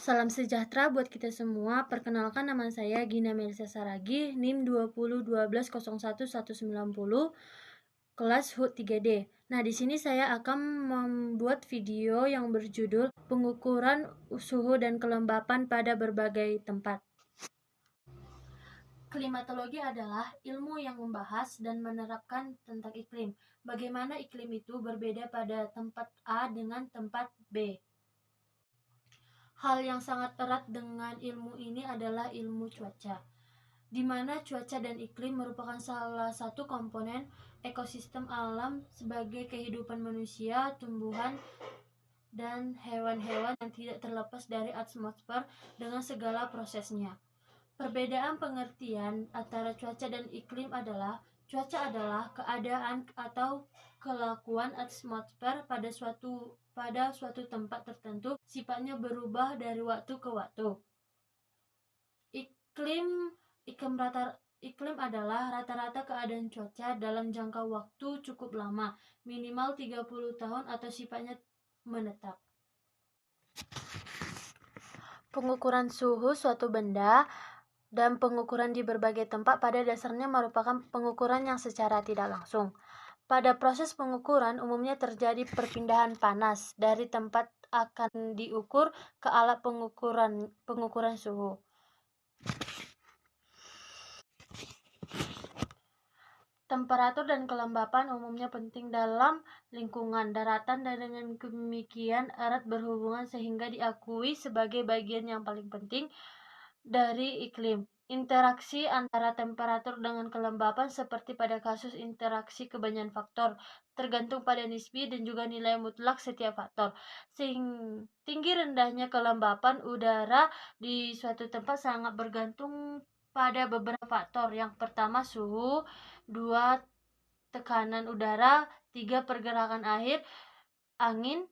Salam sejahtera buat kita semua. Perkenalkan, nama saya Gina Melisa Saragi, NIM 2012011190, kelas HUT 3D. Nah, di sini saya akan membuat video yang berjudul pengukuran suhu dan kelembapan pada berbagai tempat. Klimatologi adalah ilmu yang membahas dan menerapkan tentang iklim. Bagaimana iklim itu berbeda pada tempat A dengan tempat B. Hal yang sangat erat dengan ilmu ini adalah ilmu cuaca, di mana cuaca dan iklim merupakan salah satu komponen ekosistem alam sebagai kehidupan manusia, tumbuhan, dan hewan-hewan yang tidak terlepas dari atmosfer dengan segala prosesnya. Perbedaan pengertian antara cuaca dan iklim adalah cuaca adalah keadaan atau kelakuan atmosfer pada suatu tempat tertentu, sifatnya berubah dari waktu ke waktu. Iklim adalah rata-rata keadaan cuaca dalam jangka waktu cukup lama, minimal 30 tahun atau sifatnya menetap. Pengukuran suhu suatu benda dan pengukuran di berbagai tempat pada dasarnya merupakan pengukuran yang secara tidak langsung. Pada proses pengukuran umumnya terjadi perpindahan panas dari tempat akan diukur ke alat pengukuran suhu. Temperatur dan kelembapan umumnya penting dalam lingkungan daratan dan dengan demikian erat berhubungan sehingga diakui sebagai bagian yang paling penting dari iklim. Interaksi antara temperatur dengan kelembapan seperti pada kasus interaksi kebanyakan faktor tergantung pada nisbi dan juga nilai mutlak setiap faktor. Tinggi rendahnya kelembapan udara di suatu tempat sangat bergantung pada beberapa faktor. Yang pertama suhu, 2 tekanan udara, 3 pergerakan air, angin,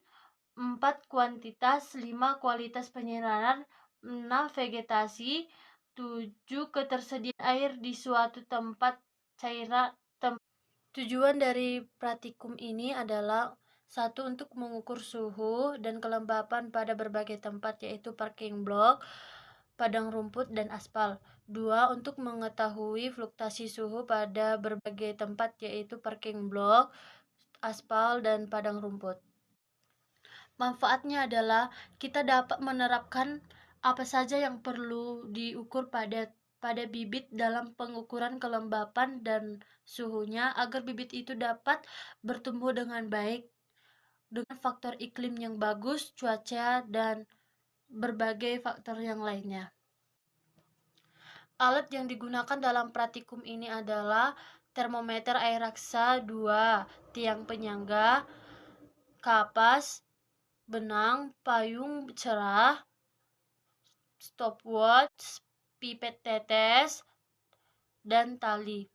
4 kuantitas, 5 kualitas penyiraman, 6 vegetasi, 7 ketersediaan air di suatu tempat cairan. Tujuan dari praktikum ini adalah 1. Untuk mengukur suhu dan kelembapan pada berbagai tempat yaitu parking block, padang rumput, dan aspal. 2. Untuk mengetahui fluktuasi suhu pada berbagai tempat yaitu parking block, aspal, dan padang rumput. Manfaatnya adalah kita dapat menerapkan apa saja yang perlu diukur pada bibit dalam pengukuran kelembapan dan suhunya agar bibit itu dapat bertumbuh dengan baik dengan faktor iklim yang bagus, cuaca, dan berbagai faktor yang lainnya. Alat yang digunakan dalam praktikum ini adalah termometer air raksa 2, tiang penyangga, kapas, benang, payung cerah, stopwatch, pipet tetes, dan tali.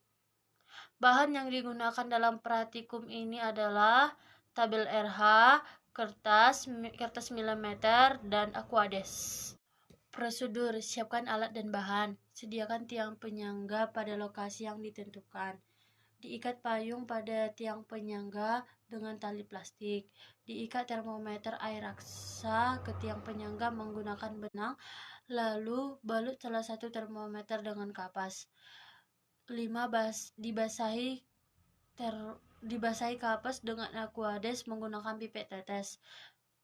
Bahan yang digunakan dalam praktikum ini adalah tabel RH, kertas milimeter, dan aquades. Prosedur: siapkan alat dan bahan. Sediakan tiang penyangga pada lokasi yang ditentukan. Diikat payung pada tiang penyangga dengan tali plastik. Diikat termometer air raksa ke tiang penyangga menggunakan benang, lalu balut salah satu termometer dengan kapas. 5. Dibasahi kapas dengan aquades menggunakan pipet tetes.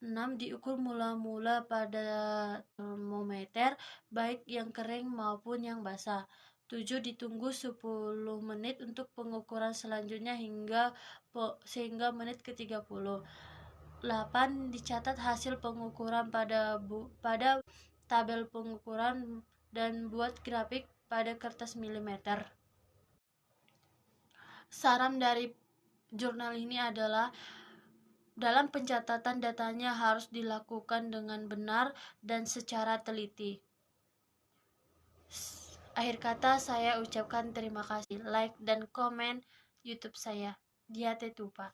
6. Diukur mula-mula pada termometer, baik yang kering maupun yang basah. 7. Ditunggu 10 menit untuk pengukuran selanjutnya sehingga menit ke-30. 8. Dicatat hasil pengukuran pada tabel pengukuran dan buat grafik pada kertas milimeter. Saran dari jurnal ini adalah dalam pencatatan datanya harus dilakukan dengan benar dan secara teliti. Akhir kata saya ucapkan terima kasih. Like dan komen YouTube saya. Dia Tetupa.